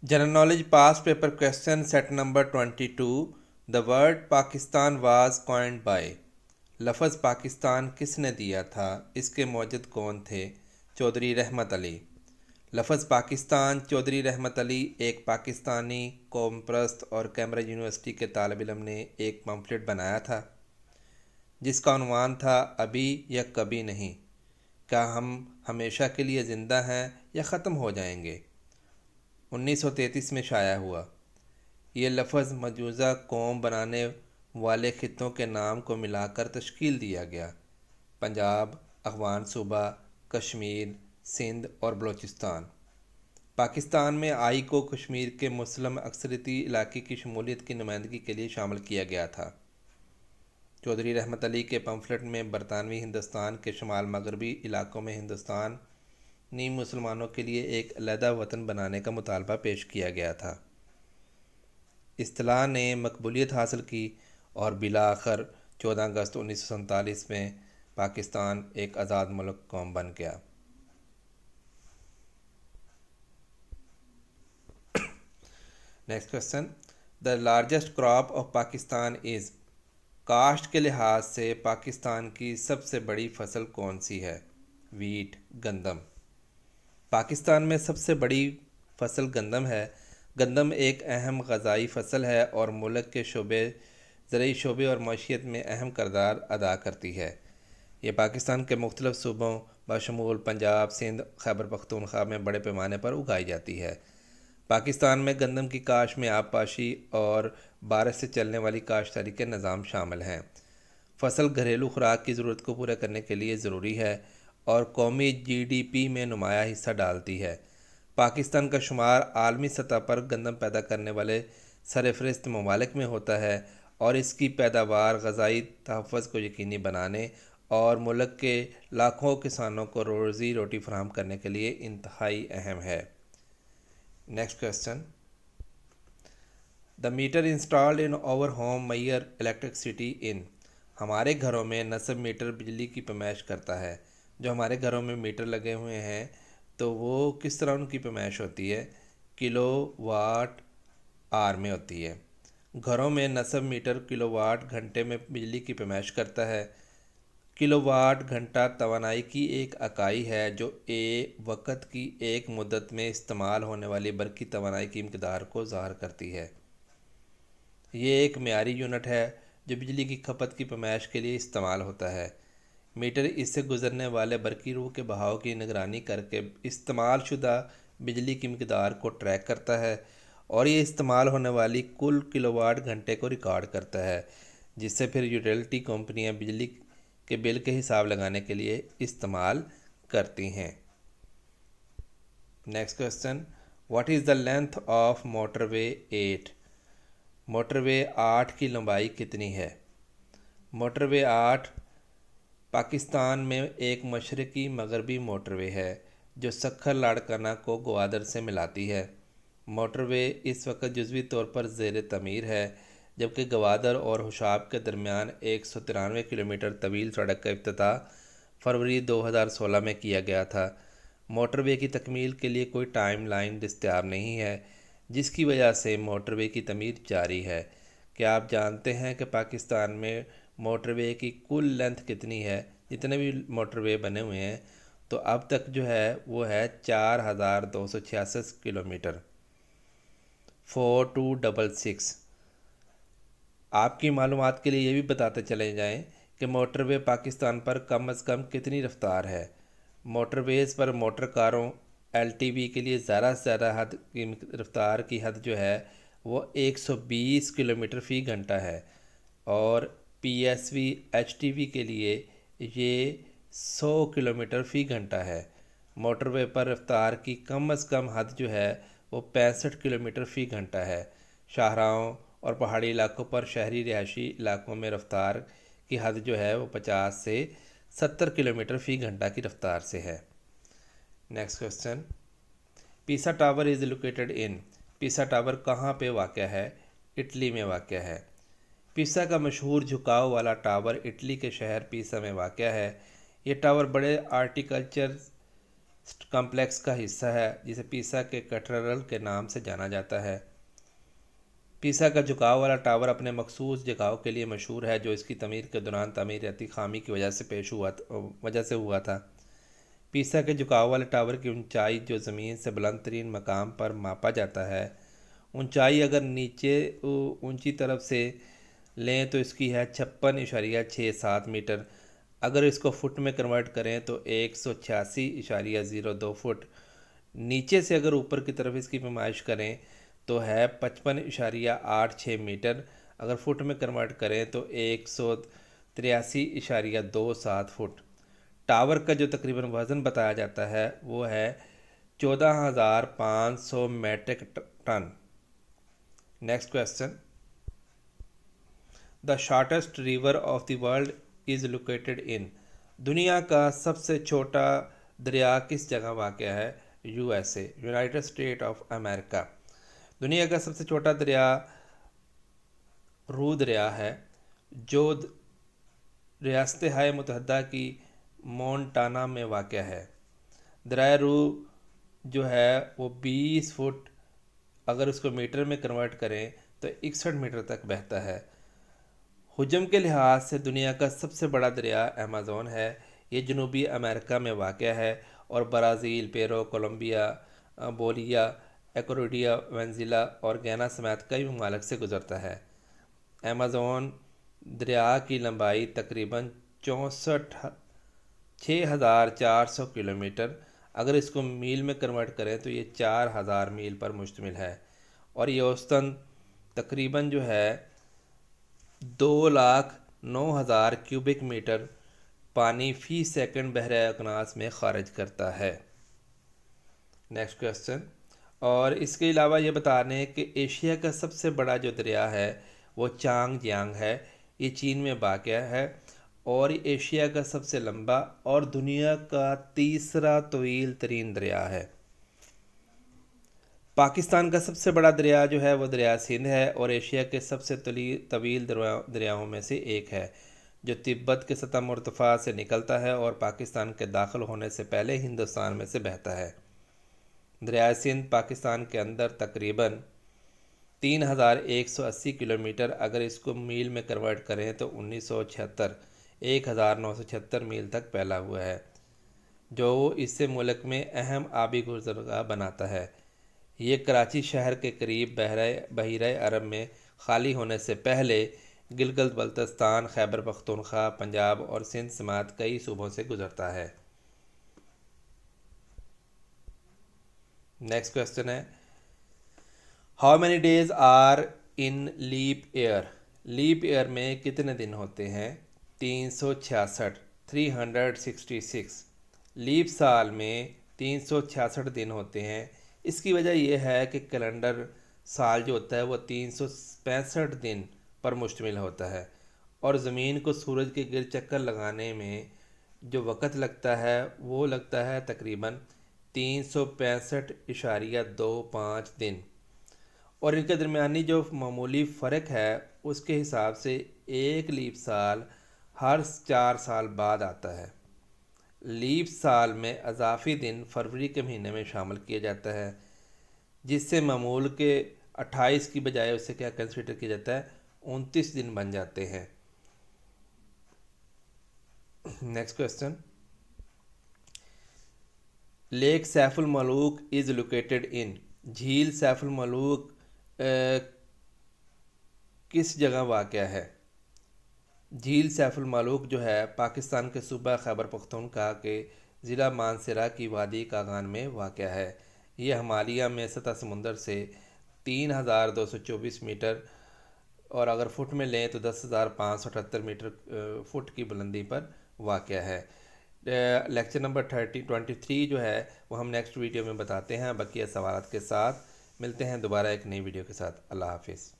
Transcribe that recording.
General knowledge past paper question set number 22. The word Pakistan was coined by. लफ्ज़ पाकिस्तान किसने दिया था? इसके मौजूद कौन थे? चौधरी रहमत अली। लफ्ज़ पाकिस्तान चौधरी रहमत अली एक पाकिस्तानी कौम परस्त और कैम्ब्रिज यूनिवर्सिटी के तालिब इल्म ने एक पम्फलेट बनाया था जिसका उन्वान था अभी या कभी नहीं, क्या हम हमेशा के लिए ज़िंदा हैं या ख़त्म हो जाएंगे। 1933 में शाया हुआ। ये लफ्ज़ मौजूदा कौम बनाने वाले खित्तों के नाम को मिलाकर तश्कील दिया गया। पंजाब, अफ़गान सूबा, कश्मीर, सिंध और बलूचिस्तान। पाकिस्तान में आई को कश्मीर के मुस्लिम अक्सरियती इलाके की शमूलियत की नुमाइंदगी के लिए शामिल किया गया था। चौधरी रहमत अली के पम्फलेट में बरतानवी हिंदुस्तान के शुमाल मगरबी इलाकों में हिंदुस्तान नी मुसलमानों के लिए एक अलहदा वतन बनाने का मुतालबा पेश किया गया था। इस्तिलाह ने मकबूलियत हासिल की और बिलाआखिर 14 अगस्त 1947 में पाकिस्तान एक आज़ाद मुल्क कौम बन गया। Next question, the largest crop of Pakistan is. काश्त के लिहाज से पाकिस्तान की सबसे बड़ी फसल कौन सी है? वीट, गंदम। पाकिस्तान में सबसे बड़ी फसल गंदम है। गंदम एक अहम ग़ज़ाई फसल है और मुल्क के ज़रई शोबे और मईशत में अहम किरदार अदा करती है। ये पाकिस्तान के मुख्तलिफ़ सूबों बशमूल पंजाब, सिंध, खैबर पख्तूनख्वा में बड़े पैमाने पर उगाई जाती है। पाकिस्तान में गंदम की काश्त में आबपाशी और बारिश से चलने वाली काश्तकारी के निज़ाम शामिल हैं। फसल घरेलू खुराक की ज़रूरत को पूरा करने के लिए ज़रूरी है और कौमी जीडीपी में नुमाया हिस्सा डालती है। पाकिस्तान का शुमार आलमी सतह पर गंदम पैदा करने वाले सरफहरिस्त ममालिक में होता है और इसकी पैदावार ग़ज़ाई तहफ़्फ़ुज़ को यकीनी बनाने और मुल्क के लाखों किसानों को रोज़ी रोटी फराहम करने के लिए इंतहाई अहम है। Next question, the meter installed in our home measure electricity in. हमारे घरों में नस्ब मीटर बिजली की पैमाइश करता है। जो हमारे घरों में मीटर लगे हुए हैं तो वो किस तरह उनकी पैमाइश होती है? किलो वाट आर में होती है। घरों में नस्ब मीटर किलोवाट घंटे में बिजली की पैमाइश करता है। किलोवाट घंटा तवानाई की एक इकाई है जो वक़्त की एक मुद्दत में इस्तेमाल होने वाली बरक़ी तवानाई की मकदार को ज़ाहिर करती है। ये एक मेयारी यूनिट है जो बिजली की खपत की पैमाइश के लिए इस्तेमाल होता है। मीटर इससे गुज़रने वाले बरक़ी रूह के बहाव की निगरानी करके इस्तेमाल शुदा बिजली की मकदार को ट्रैक करता है और ये इस्तेमाल होने वाली कुल किलोवाट घंटे को रिकॉर्ड करता है, जिससे फिर यूटिलिटी कंपनियां बिजली के बिल के हिसाब लगाने के लिए इस्तेमाल करती हैं। Next question, what is the length of motorway 8। Motorway 8 की लंबाई कितनी है? मोटरवे 8 पाकिस्तान में एक मशरक़ी मगरबी मोटरवे है जो सक्खर लाड़काना को ग्वादर से मिलाती है। मोटरवे इस वक्त जुज़वी तौर पर ज़ेर तमीर है, जबकि ग्वादर और हुशाब के दरमियान 193 किलोमीटर तवील सड़क का इफ्तिताह फरवरी 2016 में किया गया था। मोटरवे की तकमील के लिए कोई टाइम लाइन दस्तयाब नहीं है, जिसकी वजह से मोटरवे की तमीर जारी है। क्या आप जानते हैं कि पाकिस्तान में मोटरवे की कुल लेंथ कितनी है? जितने भी मोटरवे बने हुए हैं तो अब तक जो है वो है 4266 किलोमीटर, 4266। आपकी मालूमात के लिए ये भी बताते चले जाएं कि मोटरवे पाकिस्तान पर कम अज़ कम कितनी रफ्तार है। मोटरवेज़ पर मोटर कारों एलटीवी के लिए ज़्यादा से ज़्यादा हद की रफ्तार की हद जो है वो 120 किलोमीटर फ़ी घंटा है और पीएसवी एचटीवी के लिए ये 100 किलोमीटर फ़ी घंटा है। मोटरवे पर रफ्तार की कम अज़ कम हद जो है वो 65 किलोमीटर फ़ी घंटा है। शाहराहों और पहाड़ी इलाकों पर शहरी रिहायशी इलाकों में रफ्तार की हद जो है वो 50 से 70 किलोमीटर फ़ी घंटा की रफ्तार से है। नेक्स्ट क्वेश्चन, पीसा टावर इज़ लोकेटेड इन। पीसा टावर कहाँ पे वाक़या है? इटली में वाक़या है। पीसा का मशहूर झुकाव वाला टावर इटली के शहर पीसा में वाक़या है। ये टावर बड़े आर्टिकल्चर कॉम्प्लेक्स का हिस्सा है जिसे पीसा के कैथेड्रल के नाम से जाना जाता है। पीसा का झुकाव वाला टावर अपने मखसूस झुकाव के लिए मशहूर है, जो इसकी तमीर के दौरान तमीराती खामी की वजह से हुआ था। पीसा के झुकाव वाले टावर की ऊंचाई, जो ज़मीन से बुलंद तरीन मकाम पर मापा जाता है, ऊंचाई अगर नीचे ऊंची तरफ से लें तो इसकी है 56.67 मीटर। अगर इसको फुट में कन्वर्ट करें तो 186.02 फुट। नीचे से अगर ऊपर की तरफ इसकी पैमाइश करें तो है 55.86 मीटर। अगर फुट में कन्वर्ट करें तो 183.27 फुट। टावर का जो तकरीबन वज़न बताया जाता है वो है 14,500 metric ton. Next question, the shortest river of the world is located in. दुनिया का सबसे छोटा दरिया किस जगह वाक़या है? USA, United state of America. दुनिया का सबसे छोटा दरिया रू दरिया है, जो रियासत हाय मुत्तहदा की मोंटाना में वाक़या है। दरिया रू जो है वो 20 फुट, अगर उसको मीटर में कन्वर्ट करें तो 61 मीटर तक बहता है। हुजम के लिहाज से दुनिया का सबसे बड़ा दरिया अमेज़न है। ये जनूबी अमेरिका में वाक़या है और ब्राज़ील, पेरू, कोलंबिया, बोलिया, एक्वाडोर, वेनेज़ुएला और गयाना समेत कई ममालिक से गुज़रता है। अमेज़न दरिया की लंबाई तकरीबन 6,400 किलोमीटर, अगर इसको मील में कन्वर्ट करें तो ये 4,000 मील पर मुश्तमिल है और ये औसतन तकरीबन जो है 2,09,000 क्यूबिक मीटर पानी फ़ी सेकंड बहरे अकनास में ख़ारिज करता है। नेक्स्ट क्वेश्चन, और इसके अलावा ये बता रहे हैं कि एशिया का सबसे बड़ा जो दरिया है वो चांगजियांग है। ये चीन में वाक़या है और एशिया का सबसे लंबा और दुनिया का तीसरा तवील तरीन दरिया है। पाकिस्तान का सबसे बड़ा दरिया जो है वो दरिया सिंध है और एशिया के सबसे तवील दरियाओं में से एक है, जो तिब्बत के सतह मुर्तफ़ा से निकलता है और पाकिस्तान के दाखिल होने से पहले हिंदुस्तान में से बहता है। दरिया सिंध पाकिस्तान के अंदर तकरीबन 3,180 किलोमीटर, अगर इसको मील में कन्वर्ट करें तो 1976 मील तक फैला हुआ है, जो इससे मुल्क में अहम आबी गुज़रगाह बनाता है। ये कराची शहर के करीब बहीरे अरब में खाली होने से पहले गिलगित बल्तिस्तान, खैबर पख्तूनख्वा, पंजाब और सिंध समेत कई सूबों से गुजरता है। नेक्स्ट क्वेश्चन है, how many days are in leap year. Leap year में कितने दिन होते हैं? 366, 366। लीप साल में 366 दिन होते हैं। इसकी वजह यह है कि कैलेंडर साल जो होता है वो 365 दिन पर मुश्तमिल होता है और ज़मीन को सूरज के गिर चक्कर लगाने में जो वक़्त लगता है वो लगता है तकरीबन 365.25 दिन, और इनके दरमियानी जो मामूली फ़र्क है उसके हिसाब से एक लीप साल हर 4 साल बाद आता है। लीप साल में अज़ाफ़ी दिन फरवरी के महीने में शामिल किया जाता है, जिससे मामूल के 28 की बजाय उसे क्या कंसिडर किया जाता है, 29 दिन बन जाते हैं। Next question, lake Saiful Muluk is located in. झील सैफुल मलूक किस जगह वाक़या है? झील सैफुल मलूक जो है पाकिस्तान के सूबा खैबर पख्तूनख्वा के ज़िला मानसरा की वादी कागान में वाक़या है। यह हिमालय में सतह समुंदर से 3,224 मीटर और अगर फुट में लें तो 10,578 मीटर फुट की बुलंदी पर वाक़या है। लेक्चर नंबर 23 जो है वो हम नेक्स्ट वीडियो में बताते हैं। बाकी सवालात के साथ मिलते हैं दोबारा एक नई वीडियो के साथ। अल्लाह हाफिज़।